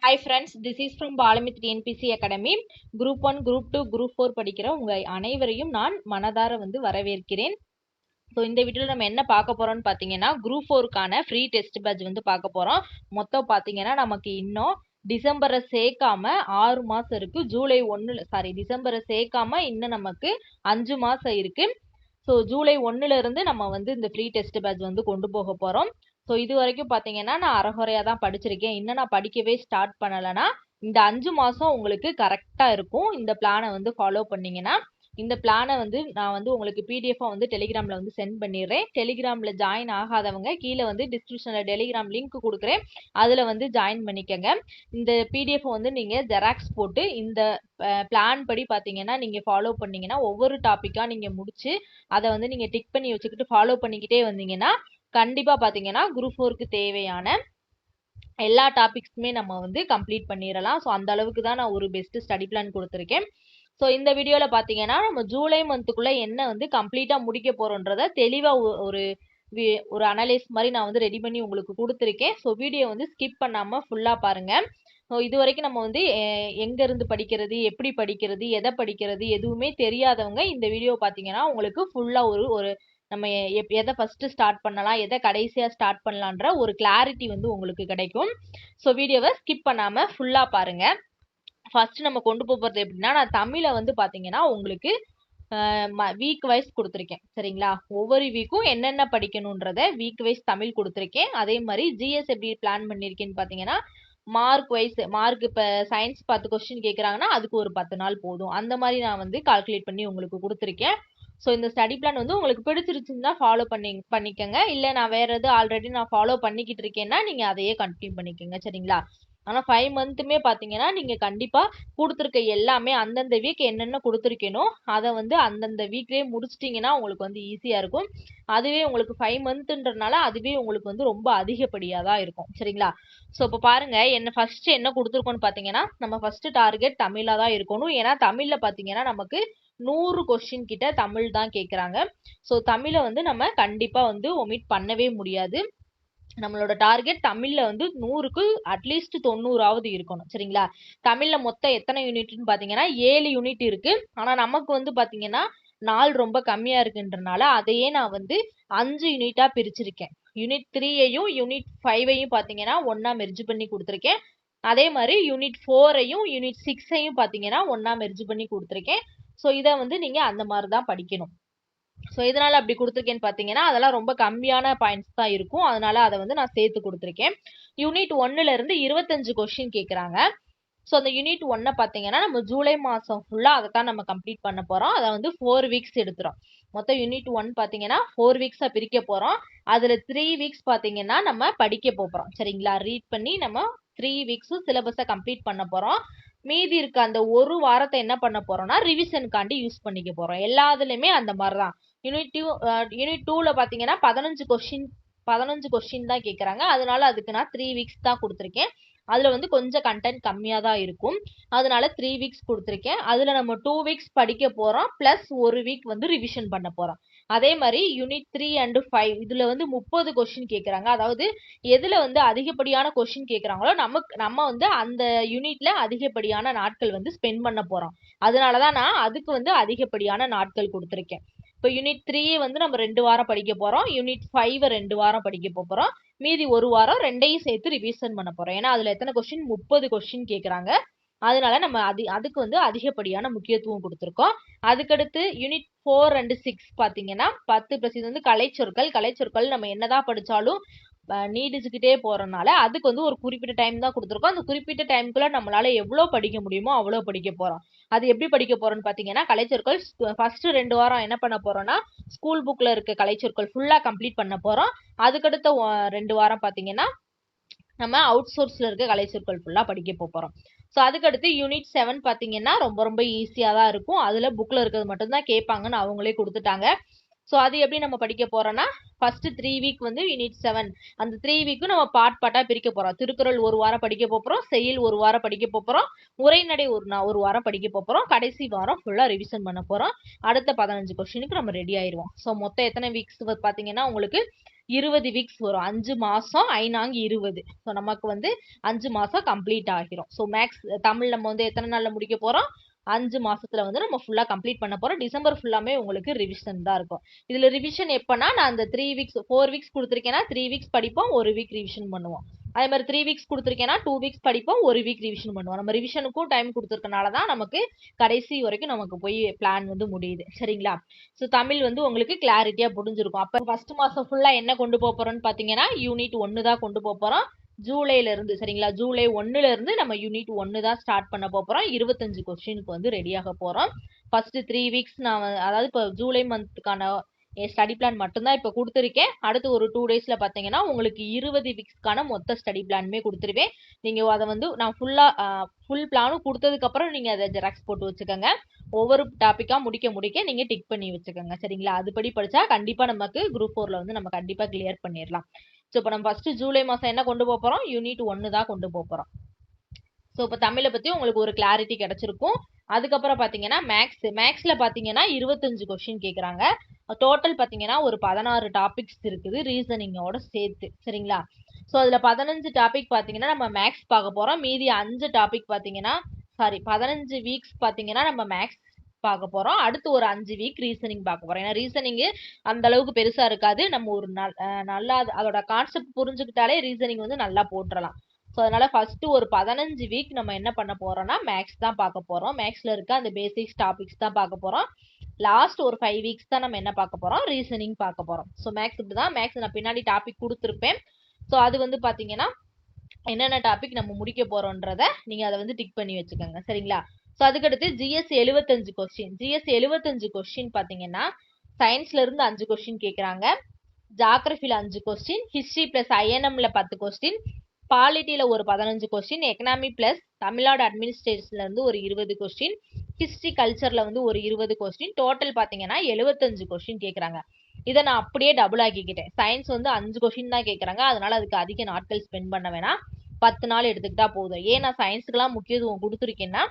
Hi friends, this is from Balamith TNPC Academy. Group 1, Group 2, Group 4 படிக்கிற உங்க அனைவரையும் நான் மனதார வரவேற்கிறேன். ஸோ இந்த வீடியோவில் நம்ம என்ன பார்க்க போறோம்னு பார்த்தீங்கன்னா குரூப் 4க்கான ஃப்ரீ டெஸ்ட் பேட்ச் பார்க்க போறோம். மொத்தம் பார்த்தீங்கன்னா நமக்கு இன்னும் டிசம்பரை சேர்க்காம 6 மாசம் இருக்கு. டிசம்பரை சேர்க்காம இன்னும் நமக்கு 5 மாசம் இருக்கு. ஸோ ஜூலை 1ல இருந்து நம்ம இந்த ஃப்ரீ டெஸ்ட் பேட்ச் கொண்டு போக போறோம். ஸோ இது வரைக்கும் பார்த்தீங்கன்னா நான் அரைகுறையா தான் படிச்சிருக்கேன். இன்னும் நான் படிக்கவே ஸ்டார்ட் பண்ணலைன்னா இந்த 5 மாசம் உங்களுக்கு கரெக்டா இருக்கும். இந்த பிளானை ஃபாலோ பண்ணீங்கன்னா இந்த பிளானை நான் உங்களுக்கு பிடிஎஃபா டெலிகிராம்ல சென்ட் பண்ணிடுறேன். டெலிகிராம்ல ஜாயின் ஆகாதவங்க கீழே டிஸ்கிரிப்ஷன்ல டெலிகிராம் லிங்க் கொடுக்குறேன். அதுல ஜாயின் பண்ணிக்கங்க. இந்த பிடிஎஃப் நீங்க ஜெராக்ஸ் போட்டு இந்த பிளான் படி பாத்தீங்கன்னா நீங்க ஃபாலோ பண்ணீங்கன்னா ஒவ்வொரு டாபிக்கா நீங்க முடிச்சு அதை நீங்க டிக் பண்ணி வச்சுக்கிட்டு ஃபாலோ பண்ணிக்கிட்டே வந்தீங்கன்னா கண்டிப்பா பாத்தீங்கன்னா குரூப் 4க்கு தேவையான எல்லா டாபிக்ஸுமே நம்ம கம்ப்ளீட் பண்ணிடலாம். ஸோ அந்த அளவுக்கு தான் நான் ஒரு பெஸ்ட் ஸ்டடி பிளான் கொடுத்துருக்கேன். ஸோ இந்த வீடியோவில் பார்த்தீங்கன்னா நம்ம ஜூலை மந்த்துக்குள்ளே என்ன கம்ப்ளீட்டாக முடிக்க போகிறோன்றத தெளிவாக ஒரு அனலைஸ் மாதிரி நான் ரெடி பண்ணி உங்களுக்கு கொடுத்துருக்கேன். ஸோ வீடியோ ஸ்கிப் பண்ணாமல் ஃபுல்லாக பாருங்கள். ஸோ இது வரைக்கும் நம்ம எங்கேருந்து படிக்கிறது, எப்படி படிக்கிறது, எதை படிக்கிறது எதுவுமே தெரியாதவங்க இந்த வீடியோ பார்த்தீங்கன்னா உங்களுக்கு ஃபுல்லாக ஒரு நம்ம எதை ஃபர்ஸ்ட் ஸ்டார்ட் பண்ணலாம், எதை கடைசியா ஸ்டார்ட் பண்ணலான்ற ஒரு கிளாரிட்டி உங்களுக்கு கிடைக்கும். ஸோ வீடியோவை ஸ்கிப் பண்ணாம ஃபுல்லா பாருங்க. ஃபர்ஸ்ட் நம்ம கொண்டு போறது எப்படின்னா, நான் தமிழை பாத்தீங்கன்னா உங்களுக்கு வீக் வைஸ் கொடுத்துருக்கேன். சரிங்களா? ஒவ்வொரு வீக்கும் என்னென்ன படிக்கணும்ன்றத வீக் வைஸ் தமிழ் கொடுத்துருக்கேன். அதே மாதிரி ஜிஎஸ் எப்படி பிளான் பண்ணிருக்கேன்னு பாத்தீங்கன்னா மார்க் வைஸ், மார்க் இப்ப சயின்ஸ் 10 கொஸ்டின் கேட்கறாங்கன்னா அதுக்கு ஒரு 10 நாள் போதும். அந்த மாதிரி நான் கால்குலேட் பண்ணி உங்களுக்கு கொடுத்துருக்கேன். ஸோ இந்த ஸ்டடி பிளான் உங்களுக்கு பிடிச்சிருச்சுன்னா ஃபாலோ பண்ணிக்கங்க. இல்லை நான் வேற எது ஆல்ரெடி நான் ஃபாலோ பண்ணிக்கிட்டு இருக்கேன்னா நீங்க அதையே கண்டினியூ பண்ணிக்கோங்க. சரிங்களா? ஆனால் 5 மந்த்துமே பார்த்தீங்கன்னா நீங்கள் கண்டிப்பாக கொடுத்துருக்க எல்லாமே அந்தந்த வீக் என்னென்ன கொடுத்துருக்கேனோ அதை அந்தந்த வீக்லேயே முடிச்சிட்டிங்கன்னா உங்களுக்கு ஈஸியாக இருக்கும். அதுவே உங்களுக்கு 5 மந்த்ன்றனால அதுவே உங்களுக்கு ரொம்ப அதிகப்படியாக தான் இருக்கும். சரிங்களா? ஸோ இப்போ பாருங்க ஃபர்ஸ்ட் என்ன கொடுத்துருக்கோன்னு பார்த்தீங்கன்னா நம்ம ஃபர்ஸ்ட் டார்கெட் தமிழாக தான் இருக்கணும். ஏன்னா தமிழில் பார்த்தீங்கன்னா நமக்கு 100 கொஸ்டின் கிட்ட தமிழ் தான் கேட்குறாங்க. ஸோ தமிழை நம்ம கண்டிப்பாக ஒமிட் பண்ணவே முடியாது. நம்மளோட டார்கெட் தமிழ்ல 100க்கு அட்லீஸ்ட் 90ஆவது இருக்கணும். சரிங்களா? தமிழ்ல மொத்தம் எத்தனை யூனிட்னு பாத்தீங்கன்னா 7 யூனிட் இருக்கு. ஆனா நமக்கு பாத்தீங்கன்னா நாள் ரொம்ப கம்மியா இருக்குன்றனால அதையே நான் 5 யூனிட்டா பிரிச்சிருக்கேன். யூனிட் 3ஐயும் யூனிட் 5ஐயும் பாத்தீங்கன்னா ஒன்னா மெர்ஜ் பண்ணி கொடுத்துருக்கேன். அதே மாதிரி யூனிட் 4ஐயும் யூனிட் 6ஐயும் பாத்தீங்கன்னா ஒன்னா மெர்ஜ் பண்ணி கொடுத்துருக்கேன். ஸோ இதை நீங்க அந்த மாதிரி தான் படிக்கணும். ஸோ இதனால அப்படி கொடுத்துருக்கேன்னு பார்த்தீங்கன்னா அதெல்லாம் ரொம்ப கம்மியான பாயிண்ட்ஸ் தான் இருக்கும். அதனால அதை நான் சேர்த்து கொடுத்துருக்கேன். யூனிட் 1ல இருந்து 25 கொஸ்டின் கேட்குறாங்க. ஸோ அந்த யூனிட் 1 பார்த்தீங்கன்னா நம்ம ஜூலை மாதம் ஃபுல்லாக அதை தான் நம்ம கம்ப்ளீட் பண்ண போகிறோம். அதை 4 வீக்ஸ் எடுத்துரும். மொத்தம் யூனிட் 1 பார்த்தீங்கன்னா 4 வீக்ஸாக பிரிக்க போகிறோம். அதில் 3 வீக்ஸ் பார்த்தீங்கன்னா நம்ம படிக்க போகிறோம். சரிங்களா? ரீட் பண்ணி நம்ம 3 வீக்ஸும் சிலபஸை கம்ப்ளீட் பண்ண போகிறோம். மீதி இருக்க அந்த ஒரு வாரத்தை என்ன பண்ண போறோம்னா ரிவிஷனுக்காண்டி யூஸ் பண்ணிக்க போறோம். எல்லாத்துலயுமே அந்த மாதிரிதான். யூனிட் 2ல பாத்தீங்கன்னா 15 கொஸ்டின் தான் கேக்குறாங்க. அதனால அதுக்கு நான் 3 வீக்ஸ் தான் கொடுத்துருக்கேன். அதுல கொஞ்சம் கண்டென்ட் கம்மியா தான் இருக்கும். அதனால 3 வீக்ஸ் கொடுத்துருக்கேன். அதுல நம்ம 2 வீக்ஸ் படிக்க போறோம். பிளஸ் ஒரு வீக் ரிவிஷன் பண்ண போறோம். அதே மாதிரி யூனிட் 3 and 5 இதுல 30 கொஸ்டின் கேக்குறாங்க. அதாவது எதுல அதிகப்படியான கொஸ்டின் கேக்குறாங்களோ நம்ம அந்த யூனிட்ல அதிகப்படியான நாட்கள் ஸ்பெண்ட் பண்ண போறோம். அதனாலதான் நான் அதுக்கு அதிகப்படியான நாட்கள் கொடுத்துருக்கேன். இப்போ யூனிட் 3 நம்ம 2 வாரம் படிக்க போறோம். யூனிட் 5 2 வாரம் படிக்க போறோம். மீதி ஒரு வாரம் ரெண்டையும் சேர்த்து ரிவிஷன் பண்ண போறோம். ஏன்னா அதுல எத்தனை கொஸ்டின் 30 கொஸ்டின் கேக்குறாங்க. அதனால நம்ம அதுக்கு அதிகப்படியான முக்கியத்துவம் கொடுத்துருக்கோம். அதுக்கடுத்து யூனிட் 4 and 6 பாத்தீங்கன்னா 10+ இது கலைச்சொற்கள் நம்ம என்னதான் படிச்சாலும் நீடிச்சுக்கிட்டே போறதுனால அதுக்கு ஒரு குறிப்பிட்ட டைம் தான் கொடுத்துருக்கோம். அந்த குறிப்பிட்ட டைமுக்குள்ள நம்மளால எவ்வளவு படிக்க முடியுமோ அவ்வளவு படிக்க போறோம். அது எப்படி படிக்க போறோம்னு பாத்தீங்கன்னா கலைச்சொற்கள் ஃபர்ஸ்ட் 2 வாரம் என்ன பண்ண போறோம்னா ஸ்கூல் புக்ல இருக்க கலைச்சொற்கள் ஃபுல்லா கம்ப்ளீட் பண்ண போறோம். அதுக்கடுத்த 2 வாரம் பாத்தீங்கன்னா நம்ம அவுட் சோர்ஸ்ல இருக்க கலைச்சொற்கள் ஃபுல்லா படிக்க போறோம். ஸோ அதுக்கடுத்து யூனிட் 7 பாத்தீங்கன்னா ரொம்ப ஈஸியா தான் இருக்கும். அதுல புக்ல இருக்கிறது மட்டும்தான் கேட்பாங்கன்னு அவங்களே கொடுத்துட்டாங்க. ஸோ அது எப்படி நம்ம படிக்க போறோம்னா ஃபர்ஸ்ட் 3 வீக் யூனிட் 7 அந்த 3 வீக்கும் நம்ம பார்ட்டா பிரிக்க போறோம். திருக்குறள் ஒரு வாரம் படிக்க போறோம். செய்யுள் ஒரு வாரம் படிக்க போறோம். உரைநடை ஒரு வாரம் படிக்க போறோம். கடைசி வாரம் ஃபுல்லா ரிவிஷன் பண்ண போறோம். அடுத்த 15 கொஸ்டினுக்கு நம்ம ரெடி ஆயிருவோம். ஸோ மொத்தம் எத்தனை வீக்ஸ் பாத்தீங்கன்னா உங்களுக்கு 20 வீக்ஸ் வரும். 5 மாசம் 5 20. ஸோ நமக்கு வந்து 5 மாசம் கம்ப்ளீட் ஆகிரும். ஸோ மேக்ஸ் தமிழ் நம்ம வந்து எத்தனை நாள்ல முடிக்க போறோம்? 5 மாசத்துல வந்து நம்ம ஃபுல்லா கம்ப்ளீட் பண்ண போறோம். டிசம்பர் ஃபுல்லாமே உங்களுக்கு ரிவிஷன் தான் இருக்கும். இதுல ரிவிஷன் எப்பன்னா நான் அந்த 3 வீக்ஸ் 4 வீக்ஸ் கொடுத்துருக்கேன்னா 3 வீக்ஸ் படிப்போம், 1 வீக் ரிவிஷன் பண்ணுவோம். அதே மாதிரி 3 வீக்ஸ் கொடுத்துருக்கேன்னா 2 வீக்ஸ் படிப்போம், 1 வீக் ரிவிஷன் பண்ணுவோம். நம்ம ரிவிஷனுக்கும் டைம் கொடுத்துருக்கனால தான் நமக்கு கடைசி வரைக்கும் நமக்கு போய் பிளான் வந்து முடியுது. சரிங்களா? ஸோ தமிழ் வந்து உங்களுக்கு கிளாரிட்டியா புரிஞ்சிருக்கும். அப்ப ஃபர்ஸ்ட் மாசம் ஃபுல்லா என்ன கொண்டு போக போறோம்னு பாத்தீங்கன்னா யூனிட் 1 தான் கொண்டு போக போறோம். ஜூலைல இருந்து, சரிங்களா? ஜூலை 1ல இருந்து நம்ம யூனிட் 1 தான் ஸ்டார்ட் பண்ண போறோம். 25 கொஸ்டினுக்கு வந்து ரெடியாக போறோம். ஃபர்ஸ்ட் 3 வீக்ஸ் நான் அதாவது இப்போ ஜூலை மந்த்துக்கான ஸ்டடி பிளான் மட்டும்தான் இப்போ கொடுத்துருக்கேன். அடுத்து ஒரு 2 டேஸ்ல பாத்தீங்கன்னா உங்களுக்கு 20 வீக்ஸ்க்கான மொத்த ஸ்டடி பிளானுமே கொடுத்துருவேன். நீங்க அதை வந்து நான் ஃபுல் பிளானும் கொடுத்ததுக்கு அப்புறம் நீங்க அதை ஜெராக்ஸ் போட்டு வச்சுக்கோங்க. ஒவ்வொரு டாபிக்கா முடிக்க நீங்க டிக் பண்ணி வச்சுக்கோங்க. சரிங்களா? அதுபடி படிச்சா கண்டிப்பா நமக்கு குரூப் 4ல வந்து நம்ம கண்டிப்பா கிளியர் பண்ணிடலாம். ஸோ இப்போ நம்ம ஃபர்ஸ்ட் ஜூலை மாசம் என்ன கொண்டு போக போறோம்? யூனிட் 1 தான் கொண்டு போக போறோம். ஸோ இப்போ தமிழை பத்தி உங்களுக்கு ஒரு கிளாரிட்டி கிடைச்சிருக்கும். அதுக்கப்புறம் பாத்தீங்கன்னா மேக்ஸ்ல பாத்தீங்கன்னா 25 கொஸ்டின் கேக்குறாங்க. டோட்டல் பாத்தீங்கன்னா ஒரு 16 டாபிக்ஸ் இருக்குது ரீசனிங்கோட சேர்த்து. சரிங்களா? ஸோ அதுல 15 டாபிக் பாத்தீங்கன்னா நம்ம மேக்ஸ் பார்க்க போறோம். மீதி 5 டாபிக் பாத்தீங்கன்னா 15 வீக்ஸ் பாத்தீங்கன்னா நம்ம மேக்ஸ் பார்க்க போறோம். அடுத்து ஒரு 5 வீக் ரீசனிங் பார்க்க போறோம். ஏன்னா ரீசனிங் அந்த அளவுக்கு பெருசா இருக்காது. நம்ம ஒரு நல்லா அதோட கான்செப்ட் புரிஞ்சுக்கிட்டாலே ரீசனிங் வந்து நல்லா போட்டுறலாம். ஸோ அதனால ஃபர்ஸ்ட் ஒரு 15 வீக் நம்ம என்ன பண்ண போறோம்னா மேக்ஸ் தான் பார்க்க போறோம். மேக்ஸ்ல இருக்க அந்த பேசிக்ஸ் டாபிக்ஸ் தான் பார்க்க போறோம். லாஸ்ட் ஒரு 5 வீக்ஸ் தான் நம்ம என்ன பார்க்க போறோம்? ரீசனிங் பார்க்க போறோம். ஸோ மேக்ஸ் இப்படிதான். மேக்ஸ் நான் பின்னாடி டாபிக் கொடுத்துருப்பேன். ஸோ அது வந்து பாத்தீங்கன்னா என்னென்ன டாபிக் நம்ம முடிக்க போறோம்ன்றத நீங்க அதை வந்து டிக் பண்ணி வச்சுக்கோங்க. சரிங்களா? ஸோ அதுக்கடுத்து ஜிஎஸ் 75 கொஸ்டின். ஜிஎஸ் 75 கொஸ்டின் பாத்தீங்கன்னா சயின்ஸ்ல இருந்து 5 கொஸ்டின் கேட்கறாங்க. ஜாகிரபில 5 கொஸ்டின், ஹிஸ்டரி பிளஸ் ஐஎன்எம்ல 10 கொஸ்டின், பாலிட்டியில ஒரு 15 கொஸ்டின், எக்கனாமி பிளஸ் தமிழ்நாடு அட்மினிஸ்ட்ரேஷன்ல இருந்து ஒரு 20 கொஸ்டின், ஹிஸ்டரி கல்ச்சர்ல வந்து ஒரு 20 கொஸ்டின், டோட்டல் பாத்தீங்கன்னா 75 கொஸ்டின் கேட்கறாங்க. இதை நான் அப்படியே டபுள் ஆக்கிக்கிட்டேன். சயின்ஸ் வந்து 5 கொஸ்டின் தான் கேட்கறாங்க. அதனால அதுக்கு அதிக நாட்கள் ஸ்பெண்ட் பண்ண வேணாம். 10 நாள் எடுத்துக்கிட்டா போதும். ஏன் நான் சயின்ஸுக்கெல்லாம் முக்கியத்துவம் கொடுத்துருக்கேன்னா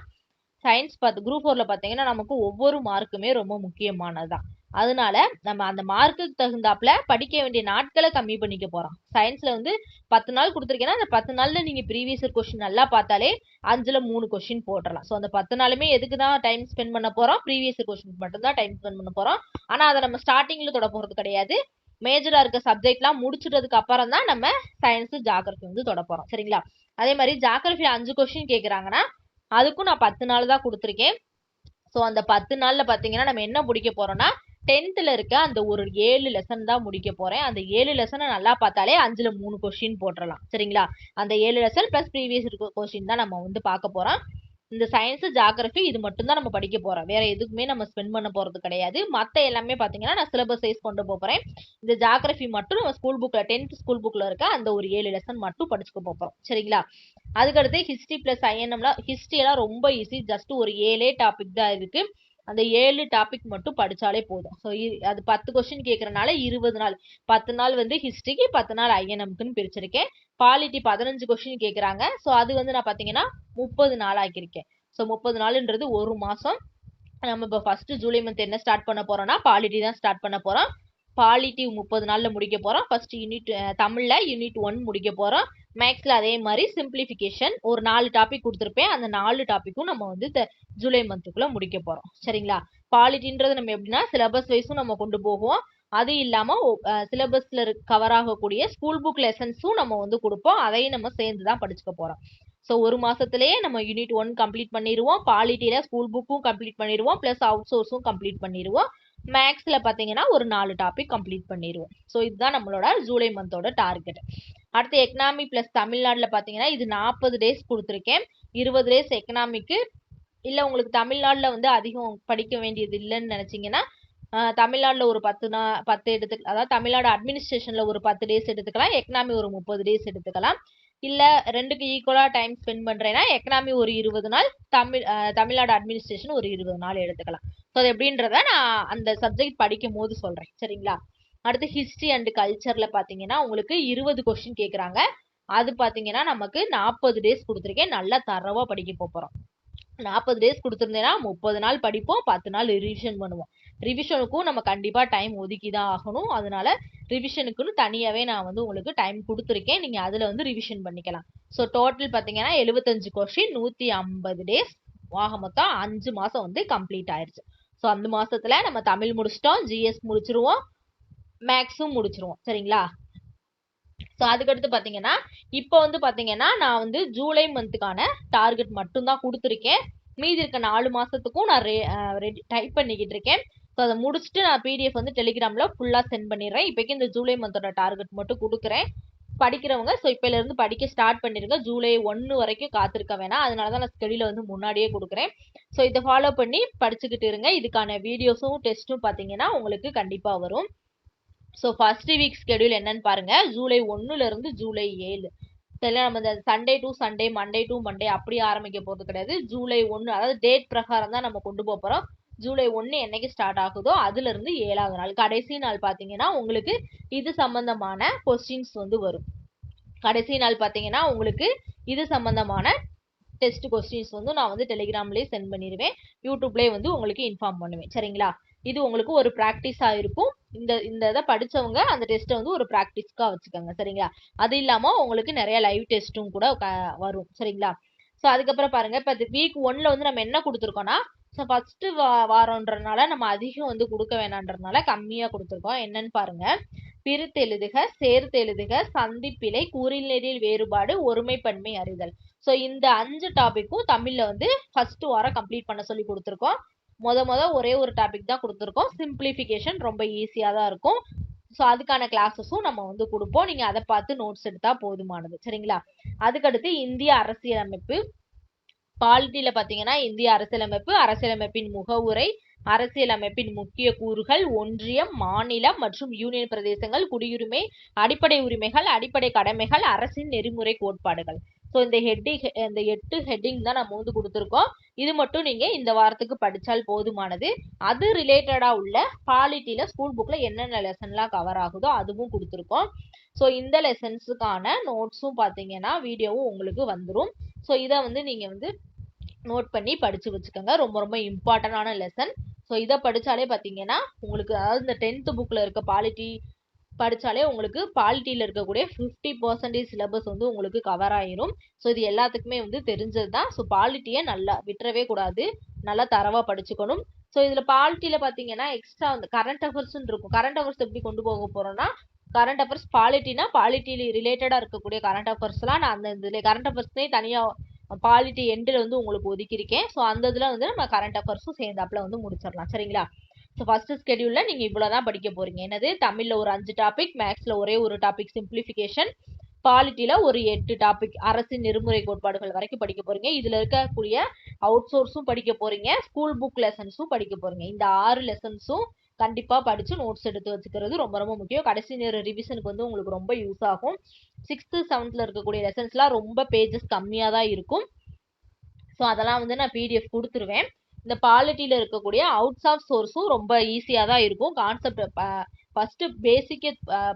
சயின்ஸ் குரூப் 4ல பாத்தீங்கன்னா நமக்கு ஒவ்வொரு மார்க்குமே ரொம்ப முக்கியமானதுதான். அதனால நம்ம அந்த மார்க்குக்கு தகுந்தாப்புல படிக்க வேண்டிய நாட்களை கம்மி பண்ணிக்க போறோம். சயின்ஸ்ல வந்து 10 நாள் கொடுத்துருக்கேன்னா அந்த 10 நாள்ல நீங்க ப்ரீவியஸ் இயர் கொஸ்டின் நல்லா பார்த்தாலே 5ல 3 கொஸ்டின் போட்டுடலாம். ஸோ அந்த 10 நாளுமே எதுக்கு தான் டைம் ஸ்பெண்ட் பண்ண போறோம்? ப்ரீவியஸ் இயர் கொஸ்டின் மட்டும் தான் டைம் ஸ்பெண்ட் பண்ண போறோம். ஆனா அதை நம்ம ஸ்டார்டிங்ல தொட போறது கிடையாது. மேஜரா இருக்க சப்ஜெக்ட்லாம் முடிச்சிட்டதுக்கு அப்புறம் தான் நம்ம சயின்ஸ் ஜாகிரபி வந்து தொட போறோம். சரிங்களா? அதே மாதிரி ஜாகிரபி 5 கொஸ்டின் கேட்கறாங்கன்னா அதுக்கும் நான் 10 நாள் தான் கொடுத்துருக்கேன். ஸோ அந்த 10 நாள்ல பாத்தீங்கன்னா நம்ம என்ன முடிக்க போறோம்னா 10th இருக்க அந்த ஒரு 7 லெசன் தான் முடிக்க போறேன். அந்த 7 லெசனை நல்லா பார்த்தாலே 5ல 3 கொஸ்டின் போட்டுடலாம். சரிங்களா? அந்த 7 லெசன் பிளஸ் ப்ரீவியஸ் கொஸ்டின் தான் நம்ம வந்து பார்க்க போறோம். இந்த சயின்ஸ் ஜாகிரபி இது மட்டும் தான் நம்ம படிக்க போறோம். வேற எதுக்குமே நம்ம ஸ்பெண்ட் பண்ண போறது கிடையாது. மத்த எல்லாமே பாத்தீங்கன்னா நான் சிலபஸ் வைஸ் கொண்டு போறேன். இந்த ஜாகிரபி மட்டும் நம்ம ஸ்கூல் புக்ல 10th ஸ்கூல் புக்ல இருக்க அந்த ஒரு 7 லெசன் மட்டும் படிச்சுக்க போறோம். சரிங்களா? அதுக்கடுத்து ஹிஸ்டரி பிளஸ் ஐஎன்எம்ல ஹிஸ்டரி எல்லாம் ரொம்ப ஈஸி. ஜஸ்ட் ஒரு 7 டாபிக் தான் இருக்கு. அந்த 7 டாபிக் மட்டும் படிச்சாலே போதும். ஸோ அது 10 கொஸ்டின் கேட்கறதுனால 20 நாள், 10 நாள் வந்து ஹிஸ்டரிக்கு, 10 நாள் ஐஎன்எம்க்குன்னு பிரிச்சிருக்கேன். பாலிட்டி 15 கொஸ்டின் கேட்கறாங்க. ஸோ அது வந்து நான் பாத்தீங்கன்னா 30 நாள் ஆக்கியிருக்கேன். ஸோ 30 நாள்ன்றது ஒரு மாசம். நம்ம இப்போ ஃபர்ஸ்ட் ஜூலை மந்த் என்ன ஸ்டார்ட் பண்ண போறோம்னா பாலிட்டி தான் ஸ்டார்ட் பண்ண போறோம். பாலிட்டி 30 நாள்ல முடிக்க போறோம். ஃபர்ஸ்ட் யூனிட் தமிழ்ல யூனிட் 1 முடிக்க போறோம். மேக்ஸ்ல அதே மாதிரி சிம்பிளிஃபிகேஷன் ஒரு 4 டாபிக் கொடுத்துருப்பேன். அந்த 4 டாபிக்கும் நம்ம வந்து ஜூலை மந்த்துக்குள்ள முடிக்க போறோம். சரிங்களா? பாலிட்டின்றது நம்ம எப்படின்னா சிலபஸ் வைஸும் நம்ம கொண்டு போவோம். அது இல்லாம சிலபஸ்ல கவர் ஆகக்கூடிய ஸ்கூல் புக் லெசன்ஸும் நம்ம வந்து கொடுப்போம். அதையும் நம்ம சேர்ந்து தான் படிச்சுக்க போறோம். ஸோ ஒரு மாசத்திலேயே நம்ம யூனிட் 1 கம்ப்ளீட் பண்ணிடுவோம். பாலிட்டியில ஸ்கூல் புக்கும் கம்ப்ளீட் பண்ணிடுவோம். பிளஸ் அவுட் சோர்ஸும் கம்ப்ளீட் பண்ணிடுவோம். மேக்ஸ்ல பாத்தீங்கன்னா ஒரு 4 டாபிக் கம்ப்ளீட் பண்ணிடுவோம். ஸோ இதுதான் நம்மளோட ஜூலை மந்தோட டார்கெட். அடுத்து எக்கனாமி பிளஸ் தமிழ்நாடுல பாத்தீங்கன்னா இது 40 டேஸ் கொடுத்துருக்கேன். 20 டேஸ் எக்கனாமிக்கு. இல்ல உங்களுக்கு தமிழ்நாடுல வந்து அதிகம் படிக்க வேண்டியது இல்லைன்னு நினைச்சீங்கன்னா தமிழ்நாடுல ஒரு 10 எடுத்துக்கலாம். அதாவது தமிழ்நாடு அட்மினிஸ்ட்ரேஷன்ல ஒரு 10 டேஸ் எடுத்துக்கலாம். எக்கனாமி ஒரு 30 டேஸ் எடுத்துக்கலாம். இல்ல ரெண்டுக்கு ஈக்குவலா டைம் ஸ்பெண்ட் பண்றேன்னா எக்கனாமி ஒரு 20 நாள், தமிழ்நாடு அட்மினிஸ்ட்ரேஷன் ஒரு 20 நாள் எடுத்துக்கலாம். ஸோ அது எப்படின்றத நான் அந்த சப்ஜெக்ட் படிக்கும் போது சொல்றேன். சரிங்களா? அடுத்து ஹிஸ்டரி அண்ட் கல்ச்சர்ல பாத்தீங்கன்னா உங்களுக்கு 20 கொஸ்டின் கேட்கறாங்க. அது பாத்தீங்கன்னா நமக்கு 40 டேஸ் கொடுத்துருக்கேன். நல்லா தரவா படிக்க போறோம். 40 டேஸ் கொடுத்துருந்தேன்னா 30 நாள் படிப்போம், 10 நாள் ரிவிஷன் பண்ணுவோம். ரிவிஷனுக்கும் நம்ம கண்டிப்பா டைம் ஒதுக்கி தான் ஆகணும். அதனால ரிவிஷனுக்குன்னு தனியாவே நான் வந்து உங்களுக்கு டைம் கொடுத்துருக்கேன். நீங்க அதுல வந்து ரிவிஷன் பண்ணிக்கலாம். ஸோ டோட்டல் பாத்தீங்கன்னா 75 கொஸ்டின் 150 டேஸ் ஆக மொத்தம் 5 மாசம் வந்து கம்ப்ளீட் ஆயிருச்சு. ஸோ அந்த மாசத்துல நம்ம தமிழ் முடிச்சிட்டோம், ஜிஎஸ் முடிச்சிருவோம், மேக்ஸும் முடிச்சிருவோம். சரிங்களா? ஸோ அதுக்கடுத்து பாத்தீங்கன்னா இப்போ வந்து பாத்தீங்கன்னா நான் வந்து ஜூலை மந்த்துக்கான டார்கெட் மட்டும் தான் கொடுத்துருக்கேன். மீதி இருக்க 4 மாசத்துக்கும் நான் டைப் பண்ணிக்கிட்டு இருக்கேன். ஸோ அதை முடிச்சுட்டு நான் பிடிஎஃப் வந்து டெலிகிராம்ல ஃபுல்லா சென்ட் பண்ணிடுறேன். இப்போக்கி இந்த ஜூலை மந்தோட டார்கெட் மட்டும் கொடுக்குறேன். படிக்கிறவங்க ஸோ இப்போல இருந்து படிக்க ஸ்டார்ட் பண்ணிருங்க. ஜூலை 1 வரைக்கும் காத்திருக்க வேணாம். அதனாலதான் நான் ஸ்கெடியூல வந்து முன்னாடியே கொடுக்குறேன். ஸோ இதை ஃபாலோ பண்ணி படிச்சுக்கிட்டு இருங்க. இதுக்கான வீடியோஸும் டெஸ்ட்டும் பாத்தீங்கன்னா உங்களுக்கு கண்டிப்பா வரும். ஸோ ஃபர்ஸ்ட் வீக் ஸ்கெடியூல் என்னன்னு பாருங்க. ஜூலை 1ல இருந்து ஜூலை 7. சரிங்களா? நம்ம இந்த Sunday to Sunday, Monday to Monday அப்படி ஆரம்பிக்க போறது கிடையாது. ஜூலை 1 அதாவது டேட் பிரகாரம் தான் நம்ம கொண்டு போறோம். ஜூலை 1 என்னைக்கு ஸ்டார்ட் ஆகுதோ அதுல இருந்து 7வது நாள் கடைசி நாள் பாத்தீங்கன்னா உங்களுக்கு இது சம்பந்தமான கொஸ்டின்ஸ் வந்து வரும். கடைசி நாள் பாத்தீங்கன்னா உங்களுக்கு இது சம்பந்தமான டெஸ்ட் கொஸ்டின்ஸ் வந்து நான் வந்து டெலிகிராம்லயே சென்ட் பண்ணிடுவேன். யூடியூப்லயே வந்து உங்களுக்கு இன்ஃபார்ம் பண்ணுவேன். சரிங்களா? இது உங்களுக்கு ஒரு பிராக்டிஸா இருக்கும். இந்த இதை படிச்சவங்க அந்த டெஸ்ட்டை வந்து ஒரு பிராக்டிஸ்க்கா வச்சுக்கோங்க. சரிங்களா? அது இல்லாம உங்களுக்கு நிறைய லைவ் டெஸ்ட்டும் கூட வரும். சரிங்களா? ஸோ அதுக்கப்புறம் பாருங்க, இப்போ வீக் 1ல வந்து நம்ம என்ன கொடுத்துருக்கோம்னா, ஸோ ஃபர்ஸ்ட் வாரம்ன்றதுனால நம்ம அதிகம் வந்து கொடுக்க வேணான்றதுனால கம்மியா கொடுத்துருக்கோம். என்னன்னு பாருங்க. பிரித்து எழுதுக, சேர்த்து எழுதுக, சந்திப்பிழை, குறிநெறில் வேறுபாடு, ஒருமைப்பன்மை அறிதல். ஸோ இந்த 5 டாபிக்கும் தமிழ்ல வந்து ஃபர்ஸ்ட் வாரம் கம்ப்ளீட் பண்ண சொல்லி கொடுத்துருக்கோம். முத ஒரே ஒரு டாபிக் தான் கொடுத்துருக்கோம். சிம்பிளிஃபிகேஷன் ரொம்ப ஈஸியா தான் இருக்கும். ஸோ அதுக்கான கிளாஸஸும் நம்ம வந்து கொடுப்போம். நீங்க அதை பார்த்து நோட்ஸ் எடுத்தா போதுமானது. சரிங்களா? அதுக்கடுத்து இந்திய அரசியலமைப்பு. பாலிட்டியில பாத்தீங்கன்னா இந்திய அரசியலமைப்பு, அரசியலமைப்பின் முகவுரை, அரசியலமைப்பின் முக்கிய கூறுகள், ஒன்றியம், மாநிலம் மற்றும் யூனியன் பிரதேசங்கள், குடியுரிமை, அடிப்படை உரிமைகள், அடிப்படை கடமைகள், அரசின் நெறிமுறை கோட்பாடுகள். ஸோ இந்த 8 ஹெட்டிங் தான் நம்ம வந்து கொடுத்துருக்கோம். இது மட்டும் நீங்க இந்த வாரத்துக்கு படிச்சால் போதுமானது. அது ரிலேட்டடா உள்ள பாலிட்டியில ஸ்கூல் புக்ல என்னென்ன லெசன்லாம் கவர் ஆகுதோ அதுவும் கொடுத்துருக்கோம். ஸோ இந்த லெசன்ஸுக்கான நோட்ஸும் பாத்தீங்கன்னா வீடியோவும் உங்களுக்கு வந்துடும். ஸோ இதை வந்து நீங்க வந்து நோட் பண்ணி படிச்சு வச்சுக்கோங்க. ரொம்ப ரொம்ப இம்பார்ட்டன்டான லெசன். ஸோ இதை படிச்சாலே பாத்தீங்கன்னா உங்களுக்கு அதாவது இந்த 10th புக்ல இருக்க பாலிட்டி படிச்சாலே உங்களுக்கு பாலிட்டியில இருக்கக்கூடிய 50% சிலபஸ் வந்து உங்களுக்கு கவர் ஆயிரும். ஸோ இது எல்லாத்துக்குமே வந்து தெரிஞ்சது தான். ஸோ பாலிட்டியை நல்லா விட்டுறவே கூடாது. நல்லா தரவா படிச்சுக்கணும். ஸோ இதுல பாலிட்டியில பாத்தீங்கன்னா எக்ஸ்ட்ரா வந்து கரண்ட் அஃபேர்ஸ் இருக்கும். கரண்ட் அஃபேர்ஸ் எப்படி கொண்டு போக போறோம்னா, கரண்ட் அஃபேர்ஸ் பாலிட்டினா பாலிட்டி ரிலேட்டடா இருக்கக்கூடிய கரண்ட் அஃபேர்ஸ் எல்லாம் நான் அந்த இதுல கரண்ட் அஃபேர்ஸ்னே தனியா பாலிட்டி எண்டில் வந்து உங்களுக்கு ஒதுக்கியிருக்கேன். ஸோ அந்த இதுல வந்து நம்ம கரண்ட் அஃபேர்ஸும் சேர்ந்தாப்புல வந்து முடிச்சிடலாம். சரிங்களா? ஸோ ஃபர்ஸ்ட் ஸ்கெடியூல்ல நீங்க இவ்வளவுதான் படிக்க போறீங்க. என்னது? தமிழ்ல ஒரு 5 டாபிக், மேக்ஸ்ல ஒரே ஒரு டாபிக் சிம்பிளிஃபிகேஷன், பாலிட்டியில ஒரு 8 டாபிக் அரசின் நெறிமுறை கோட்பாடுகள் வரைக்கும் படிக்க போறீங்க. இதுல இருக்கக்கூடிய அவுட் சோர்ஸும் படிக்க போறீங்க, ஸ்கூல் புக் லெசன்ஸும் படிக்க போறீங்க. இந்த 6 லெசன்ஸும் கண்டிப்பா படிச்சு நோட்ஸ் எடுத்து வச்சுக்கிறது ரொம்ப ரொம்ப முக்கியம். கடைசி நேர ரிவிஷனுக்கு வந்து உங்களுக்கு ரொம்ப யூஸ் ஆகும். 6th 7th இருக்கக்கூடிய லெசன்ஸ்லாம் ரொம்ப பேஜஸ் கம்மியா தான் இருக்கும். ஸோ அதெல்லாம் வந்து நான் பிடிஎஃப் கொடுத்துருவேன். இந்த பாலிட்டியில இருக்கக்கூடிய அவுட்ஸ் ஆஃப் சோர்ஸும் ரொம்ப ஈஸியா தான் இருக்கும். கான்செப்ட் ஃபர்ஸ்ட் பேசிக்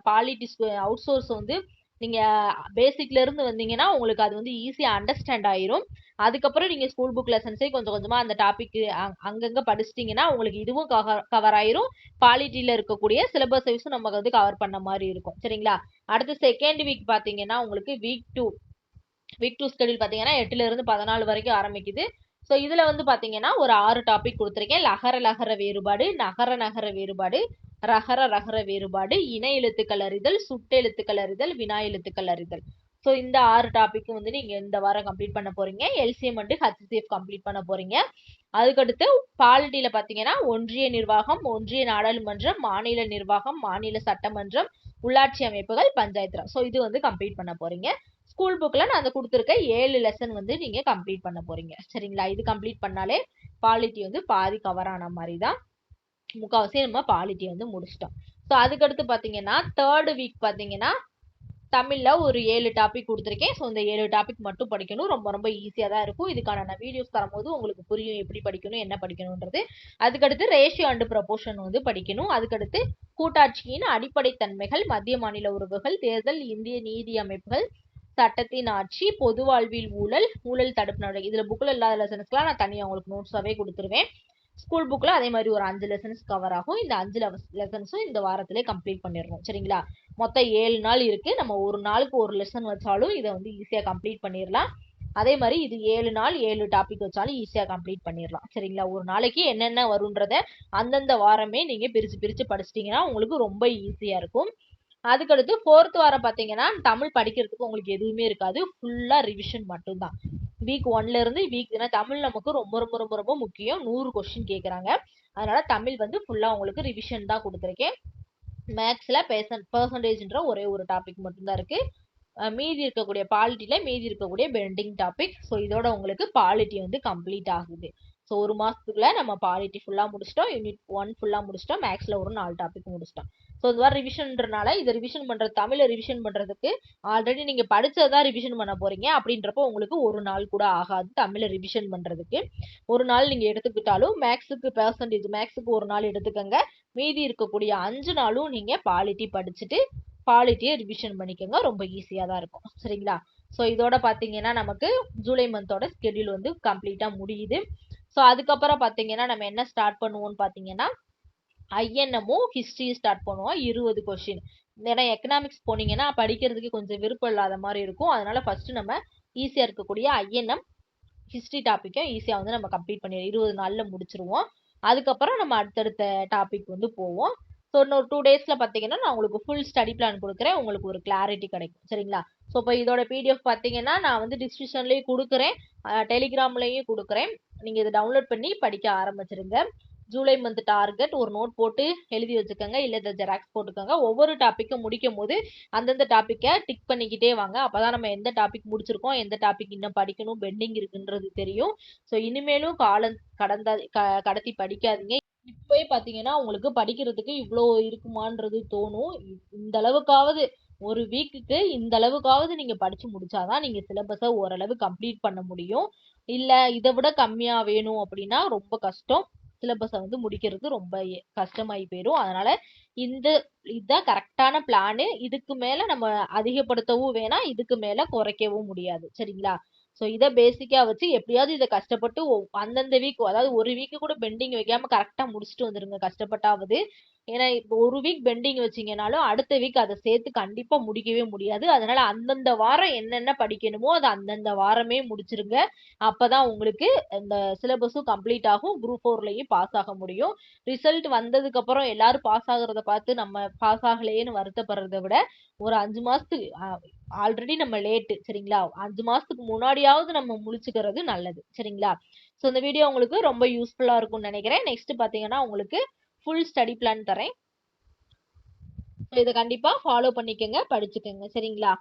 பாலிட்டி அவுட் சோர்ஸ் வந்து நீங்க பேசிக்ல இருந்து வந்தீங்கன்னா உங்களுக்கு அது வந்து ஈஸியா அண்டர்ஸ்டாண்ட் ஆயிரும். அதுக்கப்புறம் நீங்க ஸ்கூல் புக் லெசன்ஸே கொஞ்சம் கொஞ்சமா அந்த டாபிக் அங்கங்க படிச்சிட்டீங்கன்னா உங்களுக்கு இதுவும் கவர் ஆயிரும். பாலிட்டியில இருக்கக்கூடிய சிலபஸ் வைஸும் நமக்கு வந்து கவர் பண்ண மாதிரி இருக்கும். சரிங்களா? அடுத்து செகண்ட் வீக் பாத்தீங்கன்னா உங்களுக்கு வீக் 2 ஸ்கெடியூல் பாத்தீங்கன்னா 8ல இருந்து 14 வரைக்கும் ஆரம்பிக்குது. ஸோ இதுல வந்து பாத்தீங்கன்னா ஒரு 6 டாபிக் கொடுத்துருக்கேன். லகர வேறுபாடு, நகர வேறுபாடு, ரகர வேறுபாடு, இணை எழுத்துக்கள் அறிதல், சுட்டெழுத்துக்கள் அறிதல், வினா எழுத்துக்கள் அறிதல். ஸோ இந்த 6 டாபிக் வந்து நீங்க இந்த வாரம் கம்ப்ளீட் பண்ண போறீங்க. எல்சிஎம் அண்ட் ஹச்சிசிஎஃப் கம்ப்ளீட் பண்ண போறீங்க. அதுக்கடுத்து பாலிட்டியில பாத்தீங்கன்னா ஒன்றிய நிர்வாகம், ஒன்றிய நாடாளுமன்றம், மாநில நிர்வாகம், மாநில சட்டமன்றம், உள்ளாட்சி அமைப்புகள், பஞ்சாயத்து ராஜ். ஸோ இது வந்து கம்ப்ளீட் பண்ண போறீங்க. ஸ்கூல் புக்ல நான் அந்த கொடுத்துருக்க 7 லெசன் வந்து நீங்க கம்ப்ளீட் பண்ண போறீங்க. சரிங்களா? இது கம்ப்ளீட் பண்ணாலே பாலிட்டி வந்து பாதி கவர் ஆன மாதிரி தான். முக்கால்வாசி நம்ம பாலிட்டி வந்து முடிச்சிட்டோம். ஸோ அதுக்கடுத்து பாத்தீங்கன்னா தேர்ட் வீக் பாத்தீங்கன்னா தமிழ்ல ஒரு 7 டாபிக் கொடுத்துருக்கேன். ஸோ இந்த 7 டாபிக் மட்டும் படிக்கணும். ரொம்ப ரொம்ப ஈஸியா தான் இருக்கும். இதுக்கான நான் வீடியோஸ் தரும்போது உங்களுக்கு புரியும் எப்படி படிக்கணும், என்ன படிக்கணும்ன்றது. அதுக்கடுத்து ரேஷியோ அண்ட் ப்ரொபோர்ஷன் வந்து படிக்கணும். அதுக்கடுத்து கூட்டாட்சியின் அடிப்படை தன்மைகள், மத்திய மாநில உறவுகள், தேர்தல், இந்திய நீதி அமைப்புகள், சட்டத்தின் ஆட்சி, பொது வாழ்வில் ஊழல், ஊழல் தடுப்பு நடவடிக்கை. இதுல புக்ல இல்லாத லெசன்ஸ்லாம் நான் தனியா உங்களுக்கு நோட்ஸாவே கொடுத்துருவேன். ஸ்கூல் புக்ல அதே மாதிரி ஒரு 5 லெசன்ஸ் கவர் ஆகும். இந்த 5 லெசன்ஸும் இந்த வாரத்திலே கம்ப்ளீட் பண்ணிடணும். சரிங்களா? மொத்தம் 7 நாள் இருக்கு. நம்ம ஒரு நாளுக்கு ஒரு லெசன் வச்சாலும் இதை வந்து ஈஸியா கம்ப்ளீட் பண்ணிடலாம். அதே மாதிரி இது 7 நாள் 7 டாபிக் வச்சாலும் ஈஸியா கம்ப்ளீட் பண்ணிடலாம். சரிங்களா? ஒரு நாளைக்கு என்னென்ன வரும்ன்றத அந்தந்த வாரமே நீங்க பிரிச்சு பிரிச்சு படிச்சிட்டீங்கன்னா உங்களுக்கு ரொம்ப ஈஸியா இருக்கும். அதுக்கடுத்து 4th வாரம் பாத்தீங்கன்னா தமிழ் படிக்கிறதுக்கு உங்களுக்கு எதுவுமே இருக்காது. ஃபுல்லா ரிவிஷன் மட்டும்தான். வீக் 1ல இருந்து ஏன்னா தமிழ் நமக்கு ரொம்ப ரொம்ப ரொம்ப ரொம்ப முக்கியம். 100 கொஸ்டின் கேக்குறாங்க. அதனால தமிழ் வந்து ஃபுல்லா உங்களுக்கு ரிவிஷன் தான் கொடுத்துருக்கேன். மேக்ஸ்ல பெர்சன்டேஜ்ன்ற ஒரே ஒரு டாபிக் மட்டும்தான் இருக்கு. மீதி இருக்கக்கூடிய பாலிட்டில மீதி இருக்கக்கூடிய பெண்டிங் டாபிக். ஸோ இதோட உங்களுக்கு பாலிட்டி வந்து கம்ப்ளீட் ஆகுது. ஸோ ஒரு மாசத்துக்குள்ள நம்ம பாலிட்டி ஃபுல்லா முடிச்சிட்டோம். யூனிட் 1 ஃபுல்லா முடிச்சிட்டோம். மேக்ஸ்ல ஒரு 4 டாபிக் முடிச்சிட்டோம். ஸோ இது மாதிரி ரிவிஷன்றனால இதை ரிவிஷன் பண்றது தமிழை ரிவிஷன் பண்றதுக்கு ஆல்ரெடி நீங்க படிச்சதான் ரிவிஷன் பண்ண போறீங்க அப்படின்றப்போ உங்களுக்கு ஒரு நாள் கூட ஆகாது தமிழை ரிவிஷன் பண்றதுக்கு. ஒரு நாள் நீங்க எடுத்துக்கிட்டாலும் மேக்ஸுக்கு பெர்சன்டேஜ் மேக்ஸுக்கு ஒரு நாள் எடுத்துக்கங்க. மீதி இருக்கக்கூடிய 5 நாளும் நீங்க பாலிட்டி படிச்சுட்டு பாலிட்டியை ரிவிஷன் பண்ணிக்கோங்க. ரொம்ப ஈஸியா தான் இருக்கும். சரிங்களா? ஸோ இதோட பாத்தீங்கன்னா நமக்கு ஜூலை மந்தோட ஸ்கெடியூல் வந்து கம்ப்ளீட்டா முடியுது. ஸோ அதுக்கப்புறம் பாத்தீங்கன்னா நம்ம என்ன ஸ்டார்ட் பண்ணுவோம்னு பாத்தீங்கன்னா ஐஎன்எம்மும் ஹிஸ்டரியும் ஸ்டார்ட் பண்ணுவோம். 20 கொஸ்டின். ஏன்னா எக்கனாமிக்ஸ் போனீங்கன்னா படிக்கிறதுக்கு கொஞ்சம் விருப்பம் இல்லாத மாதிரி இருக்கும். அதனால ஃபர்ஸ்ட் நம்ம ஈஸியா இருக்கக்கூடிய ஐஎன்எம் ஹிஸ்டரி டாபிக்கை ஈஸியா வந்து நம்ம கம்ப்ளீட் பண்ணிடுவோம். 20 நாள்ல முடிச்சிருவோம். அதுக்கப்புறம் நம்ம அடுத்தடுத்த டாபிக் வந்து போவோம். ஸோ இன்னொரு 2 டேஸ்ல பாத்தீங்கன்னா நான் உங்களுக்கு ஃபுல் ஸ்டடி பிளான் கொடுக்குறேன். உங்களுக்கு ஒரு கிளாரிட்டி கிடைக்கும். சரிங்களா? ஸோ இப்போ இதோட பிடிஎஃப் பாத்தீங்கன்னா நான் வந்து டிஸ்கிரிப்ஷன்லயும் கொடுக்குறேன், டெலிகிராம்லயும் கொடுக்குறேன். நீங்க இதை டவுன்லோட் பண்ணி படிக்க ஆரம்பிச்சிருங்க. ஜூலை மந்த் டார்கெட் ஒரு நோட் போட்டு எழுதி வச்சுக்கோங்க. இல்ல இதை ஜெராக்ஸ் போட்டுக்கோங்க. ஒவ்வொரு டாபிக்கும் முடிக்கும் போது அந்தந்த டாபிக்கை டிக் பண்ணிக்கிட்டே வாங்க. அப்பதான் நம்ம எந்த டாபிக் முடிச்சிருக்கோம், எந்த டாபிக் இன்னும் படிக்கணும், பெண்டிங் இருக்குன்றது தெரியும். ஸோ இனிமேலும் காலம் கடத்தி படிக்காதீங்க. இப்பவே பாத்தீங்கன்னா உங்களுக்கு படிக்கிறதுக்கு இவ்வளோ இருக்குமான்றது தோணும். இந்த அளவுக்காவது ஒரு வீக்குக்கு இந்த அளவுக்காவது நீங்க படிச்சு முடிச்சாதான் நீங்க சிலபஸை ஓரளவு கம்ப்ளீட் பண்ண முடியும். இல்ல இதை விட கம்மியா வேணும் அப்படின்னா ரொம்ப கஷ்டம். சிலபஸை வந்து முடிக்கிறது ரொம்ப கஷ்டமாயி போயிடும். அதனால இந்த இதுதான் கரெக்டான பிளானு. இதுக்கு மேல நம்ம அதிகப்படுத்தவும் வேணாம், இதுக்கு மேல குறைக்கவும் முடியாது. சரிங்களா? ஸோ இதை பேசிக்கா வச்சு எப்படியாவது இதை கஷ்டப்பட்டு அந்தந்த வீக் அதாவது ஒரு வீக்கு கூட பெண்டிங் வைக்காம கரெக்டா முடிச்சுட்டு வந்துருங்க கஷ்டப்பட்டாவது. ஏன்னா இப்போ ஒரு வீக் பெண்டிங் வச்சீங்கனாலும் அடுத்த வீக் அதை சேர்த்து கண்டிப்பா முடிக்கவே முடியாது. அதனால அந்தந்த வாரம் என்னென்ன படிக்கணுமோ அதை அந்தந்த வாரமே முடிச்சிருங்க. அப்பதான் உங்களுக்கு இந்த சிலபஸும் கம்ப்ளீட் ஆகும். குரூப் 4லயும் பாஸ் ஆக முடியும். ரிசல்ட் வந்ததுக்கு அப்புறம் எல்லாரும் பாஸ் ஆகுறத பார்த்து நம்ம பாஸ் ஆகலையேன்னு வருத்தப்படுறதை விட ஒரு 5 மாசத்துக்கு ஆல்ரெடி நம்ம லேட்டு. சரிங்களா? 5 மாசத்துக்கு முன்னாடியாவது நம்ம முடிச்சுக்கிறது நல்லது. சரிங்களா? ஸோ இந்த வீடியோ உங்களுக்கு ரொம்ப யூஸ்ஃபுல்லா இருக்கும்னு நினைக்கிறேன். நெக்ஸ்ட் பாத்தீங்கன்னா உங்களுக்கு ஃபுல் ஸ்டடி பிளான் தரேன். இதை கண்டிப்பா ஃபாலோ பண்ணிக்கங்க, படிச்சுக்கங்க. சரிங்களா?